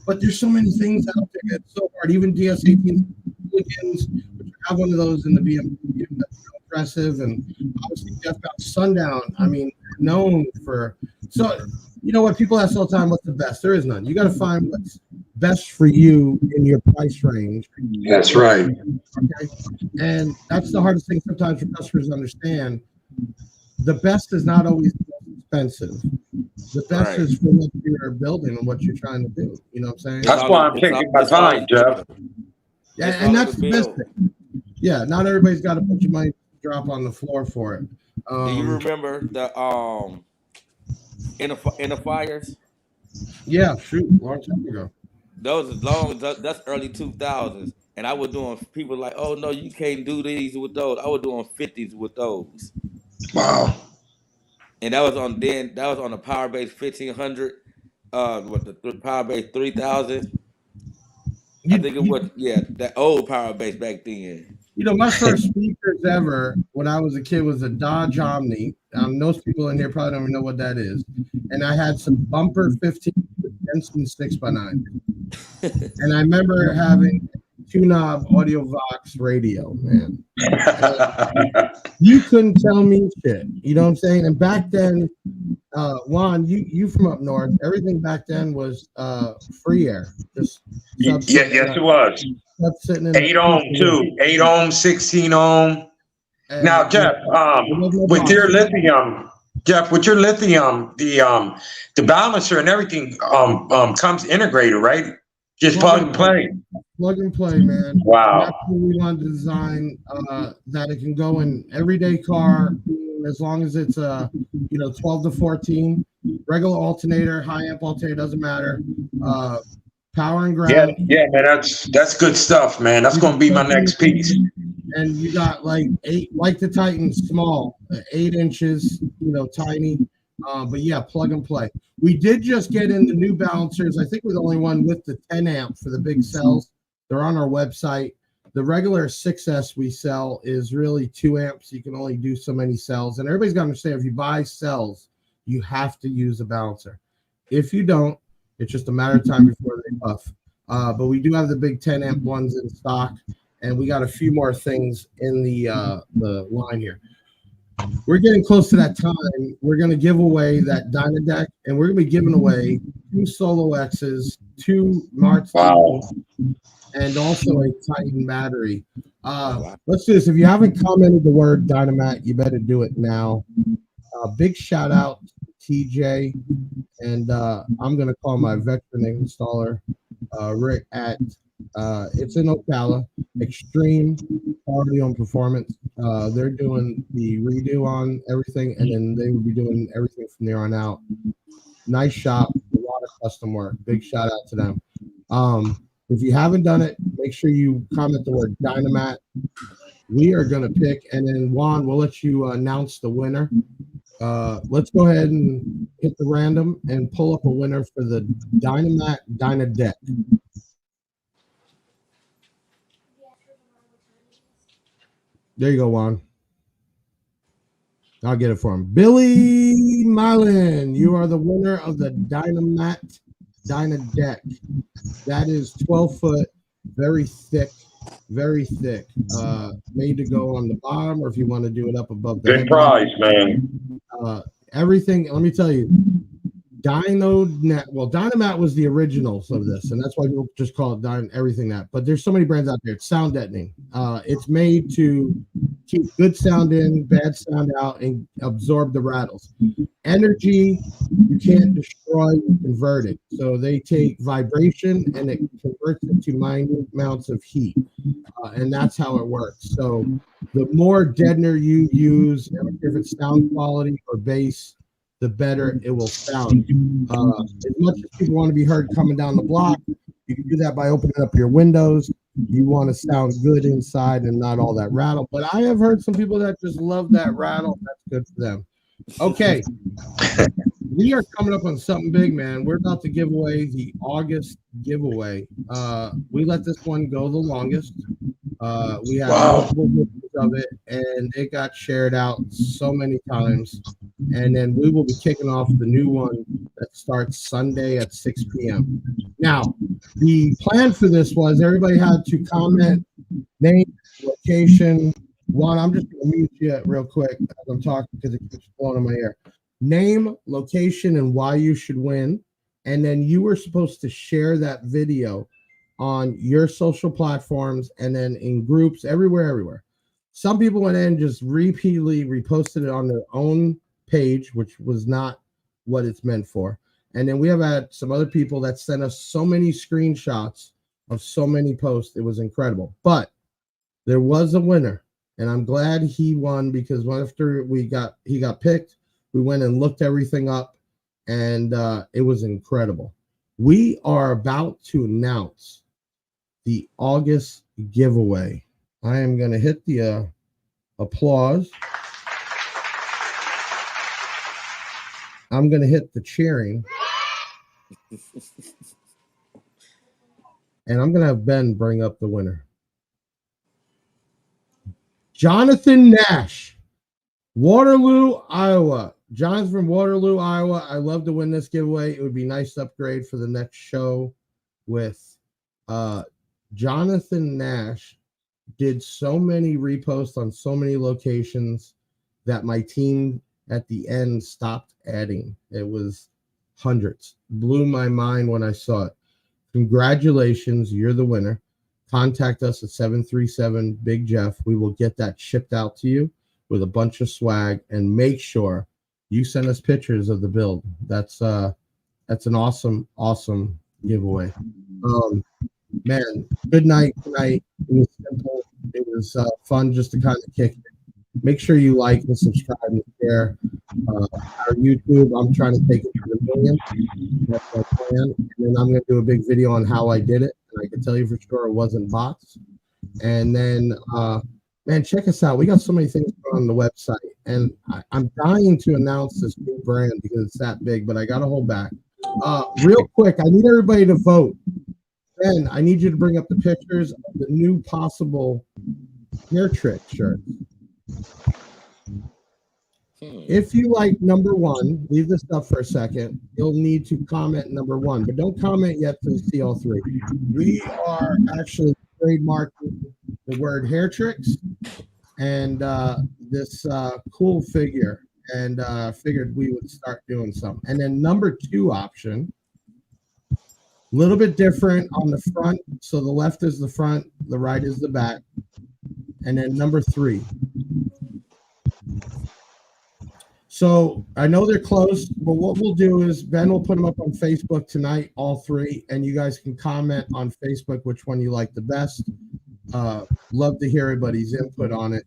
But there's so many things out there. It's so hard. Even DS18 hooligans, which have one of those in the BMW, that's so impressive. And obviously Jeff got Sundown. I mean, known for so. You know what? People ask all the time, what's the best? There is none. You got to find what's best for you in your price range. That's right. Okay. And that's the hardest thing sometimes for customers to understand. The best is not always expensive. The best Right. is for what you're building and what you're trying to do. You know what I'm saying? That's why I'm taking my time, Jeff. Yeah, It's and all that's the the best build. thing. Yeah, not everybody's got to put your money drop on the floor for it. Do you remember the inner fires? Yeah, shoot, a long time ago. Those is long. That's early 2000s, and I was doing. People like, oh no, you can't do these with those. I was doing 50s with those, Wow. and that was on then. That was on the Power Base 1500. With the Power Base 3000. I think it was that old Power Base back then. My first speakers ever when I was a kid was a Dodge Omni. Most people in here probably don't even know what that is. And I had some bumper 15 with Jensen 6x9. And I remember having two-knob audio Vox radio, man. You couldn't tell me shit. You know what I'm saying? And back then, Juan, you from up north, everything back then was free air. Just Yes, it was. sitting in 8 ohm too. 8 ohm, 16 ohm. Now, Jeff, with your lithium, the balancer and everything comes integrated, right? Just plug and play. Plug and play, man. Wow. That's what we want to design that it can go in everyday car as long as it's 12 to 14, regular alternator, high amp alternator, doesn't matter. Power and ground. Yeah, man, that's good stuff, man. That's gonna be my next piece. And you got like 8, like the Titan, small, 8 inches, tiny. But yeah, plug and play. We did just get in the new balancers. I think we're the only one with the 10 amp for the big cells. They're on our website. The regular 6S we sell is really 2 amps. You can only do so many cells. And everybody's got to understand, if you buy cells, you have to use a balancer. If you don't, it's just a matter of time before they puff. But we do have the big 10 amp ones in stock, and we got a few more things in the line here. We're getting close to that time. We're going to give away that Dynadeck, and we're going to be giving away 2 Solo X's, 2 Marts, and also a Titan battery. Let's do this. If you haven't commented the word Dynamat, you better do it now. Big shout out to TJ, and I'm going to call my veteran installer, Rick, at it's in Ocala, Extreme Audio and Performance. They're doing the redo on everything, and then they will be doing everything from there on out. Nice shop, a lot of custom work. Big shout out to them. If you haven't done it, make sure you comment the word Dynamat. We are going to pick, and then Juan, we'll let you announce the winner. Let's go ahead and hit the random and pull up a winner for the Dynadeck. There you go, Juan. I'll get it for him. Billy Mylan, you are the winner of the Dynamat Dynadeck. That is 12 foot, very thick, made to go on the bottom, or if you want to do it up above the Good head. prize, man. Everything, let me tell you, Dynamat was the originals of this, and that's why people just call it everything that. But there's so many brands out there. It's sound deadening. It's made to keep good sound in, bad sound out, and absorb the rattles. Energy, you can't destroy, you convert it. So they take vibration and it converts it to minute amounts of heat, and that's how it works. So the more deadener you use, if it's sound quality or bass, the better it will sound. As much as people want to be heard coming down the block, you can do that by opening up your windows. You want to sound good inside and not all that rattle. But I have heard some people that just love that rattle. That's good for them. Okay. We are coming up on something big, man. We're about to give away the August giveaway. We let this one go the longest. We have multiple videos of it, and it got shared out so many times. And then we will be kicking off the new one that starts Sunday at 6 p.m. Now, the plan for this was everybody had to comment, name, location. Juan, I'm just going to mute you real quick as I'm talking because it keeps blowing in my ear. Name, location, and why you should win. And then you were supposed to share that video on your social platforms and then in groups everywhere. Some people went in and just repeatedly reposted it on their own page, which was not what it's meant for. And then we have had some other people that sent us so many screenshots of so many posts. It was incredible. But there was a winner, and I'm glad he won because after he got picked, we went and looked everything up, and it was incredible. We are about to announce the August giveaway. I am going to hit the applause. I'm going to hit the cheering. And I'm going to have Ben bring up the winner. Jonathan Nash, Waterloo, Iowa. John's from Waterloo, Iowa. I love to win this giveaway. It would be nice to upgrade for the next show with Jonathan Nash. Did so many reposts on so many locations that my team at the end stopped adding. It was hundreds. Blew my mind when I saw it. Congratulations, you're the winner. Contact us at 737 Big Jeff. We will get that shipped out to you with a bunch of swag, and make sure you send us pictures of the build. That's an awesome giveaway. Man, good night tonight. It was simple. It was fun just to kind of kick it. Make sure you like and subscribe and share our YouTube. I'm trying to take it to the million. That's my plan. And then I'm going to do a big video on how I did it. And I can tell you for sure it wasn't bots. And then, man, check us out. We got so many things on the website. And I'm dying to announce this new brand because it's that big, but I got to hold back. Real quick, I need everybody to vote. Ben, I need you to bring up the pictures of the new possible hair trick shirts. If you like number one, leave this up for a second. You'll need to comment number one, but don't comment yet to see all three. We are actually trademarking the word hair tricks and this cool figure, and figured we would start doing something. And then number two option, a little bit different on the front. So the left is the front, the right is the back. And then number three. So I know they're close, but what we'll do is Ben will put them up on Facebook tonight, all three, and you guys can comment on Facebook which one you like the best. Love to hear everybody's input on it.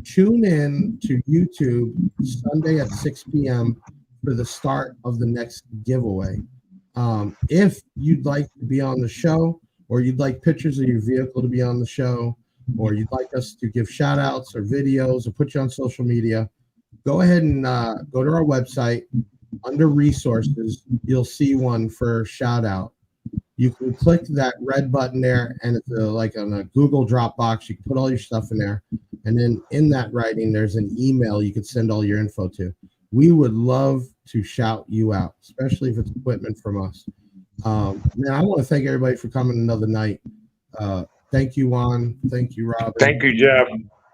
Tune in to YouTube Sunday at 6 p.m. for the start of the next giveaway. If you'd like to be on the show, or you'd like pictures of your vehicle to be on the show, or you'd like us to give shout outs or videos or put you on social media, go ahead and go to our website. Under resources, you'll see one for shout out. You can click that red button there, and it's like on a Google Dropbox. You can put all your stuff in there, and then in that writing, there's an email you could send all your info to. We would love to shout you out, especially if it's equipment from us. Man, I want to thank everybody for coming another night. Thank you, Juan. Thank you, Robin. Thank you, Jeff.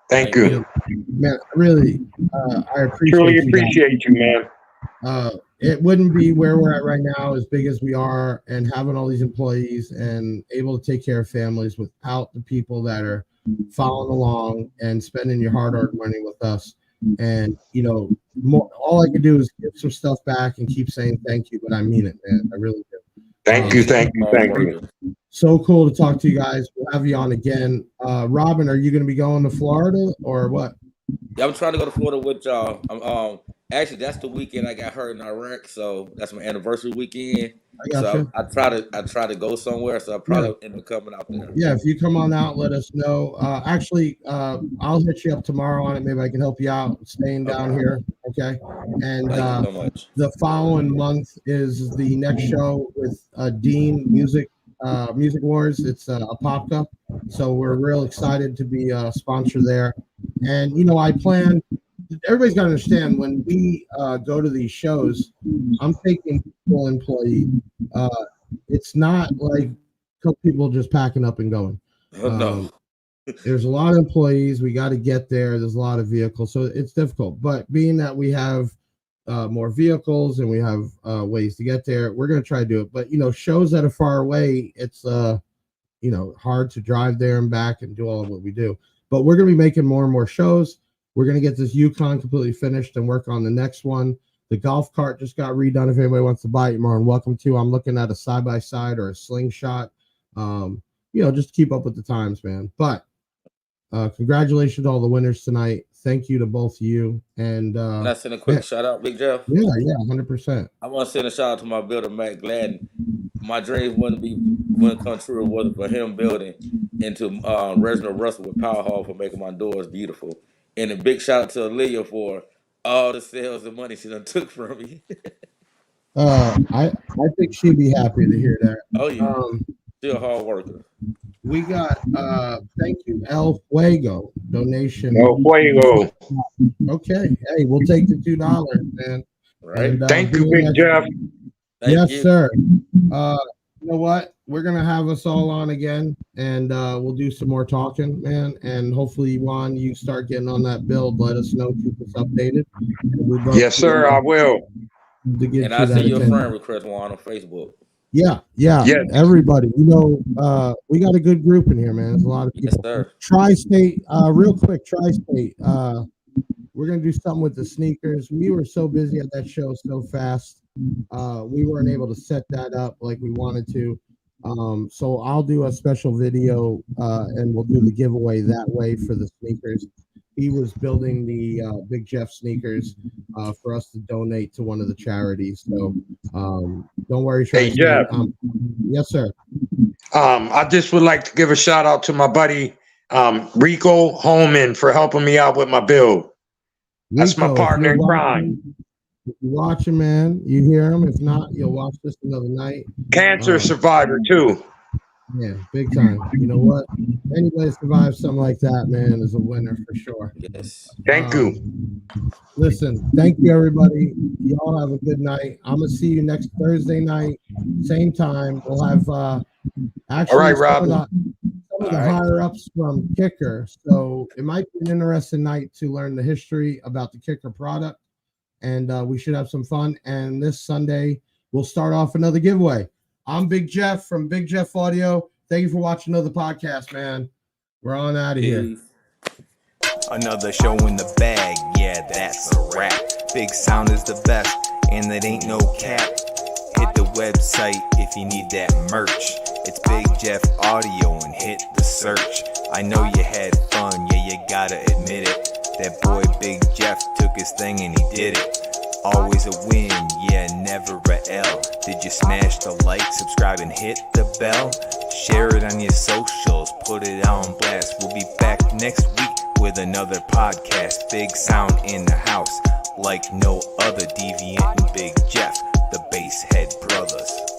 Thank you. Man, really, I appreciate Truly you guys. appreciate you, man. It wouldn't be where we're at right now, as big as we are, and having all these employees and able to take care of families without the people that are following along and spending your hard-earned money with us. And all I can do is give some stuff back and keep saying thank you, but I mean it, man. I really do. Thank you. So cool to talk to you guys. We'll have you on again. Robin, are you going to be going to Florida or what? Yeah, I'm trying to go to Florida with y'all. Actually, that's the weekend I got hurt in Iraq, so that's my anniversary weekend. I try to go somewhere, so I probably end up coming out there. Yeah, if you come on out, let us know. I'll hit you up tomorrow on it. Maybe I can help you out staying down here. Okay. And Thank you so much. The following month is the next show with Dean Music Wars. It's a Popka. So we're real excited to be a sponsor there. And I plan. Everybody's got to understand, when we go to these shows, I'm taking full employee. It's not like people just packing up and going. No. There's a lot of employees. We got to get there. There's a lot of vehicles, so it's difficult. But being that we have more vehicles and we have ways to get there, we're going to try to do it. But shows that are far away, it's hard to drive there and back and do all of what we do. But we're going to be making more and more shows. We're going to get this Yukon completely finished and work on the next one. The golf cart just got redone. If anybody wants to buy it, you're more than welcome to. I'm looking at a side-by-side or a slingshot, just to keep up with the times, man. But congratulations to all the winners tonight. Thank you to both of you. And can I send a quick shout out, Big Jeff? Yeah, 100%. I want to send a shout out to my builder, Matt Gladden. My dreams wouldn't come true if it wasn't for him building into Reginald Russell with Power Hall for making my doors beautiful. And a big shout out to Aaliyah for all the sales and money she done took from me. I think she'd be happy to hear that. Oh yeah, she's a hard worker. We got thank you, El Fuego donation. El Fuego. Okay, hey, we'll take the $2, man. Right. And, thank you, Big Jeff. Yes, sir. You know what? We're gonna have us all on again, and we'll do some more talking, man. And hopefully, Juan, you start getting on that build. Let us know, keep us updated. Yes, sir. I will. And I see your friend request, Juan, on Facebook. Yeah. Yes. Everybody, we got a good group in here, man. There's a lot of people. Yes, sir. Tri-State, real quick, Tri-State. We're gonna do something with the sneakers. We were so busy at that show so fast. We weren't able to set that up like we wanted to. So I'll do a special video and we'll do the giveaway that way for the sneakers. He was building the Big Jeff sneakers for us to donate to one of the charities. So don't worry. Hey, Jeff. Yes, sir. I just would like to give a shout out to my buddy Rico Holman for helping me out with my build. That's my partner in crime. If you're watching, man, you hear him. If not, you'll watch this another night. Cancer survivor too. Yeah, big time. You know what? Anybody survives something like that, man, is a winner for sure. Yes. Thank you. Listen, thank you, everybody. Y'all have a good night. I'm gonna see you next Thursday night, same time. We'll have actually all right, Rob. Some of the higher ups from Kicker. So it might be an interesting night to learn the history about the Kicker product. And we should have some fun. And this Sunday, we'll start off another giveaway. I'm Big Jeff from Big Jeff Audio. Thank you for watching another podcast, man. We're on out of here. Another show in the bag, yeah, that's a wrap. Big Sound is the best, and it ain't no cap. Hit the website if you need that merch. It's Big Jeff Audio and hit the search. I know you had fun, yeah, you gotta admit it. That boy Big Jeff took his thing and he did it. Always a win, yeah, never a L. Did you smash the like, subscribe, and hit the bell? Share it on your socials, put it on blast. We'll be back next week with another podcast. Big Sound in the house, like no other. Deviant and Big Jeff, the Basshead Brothers.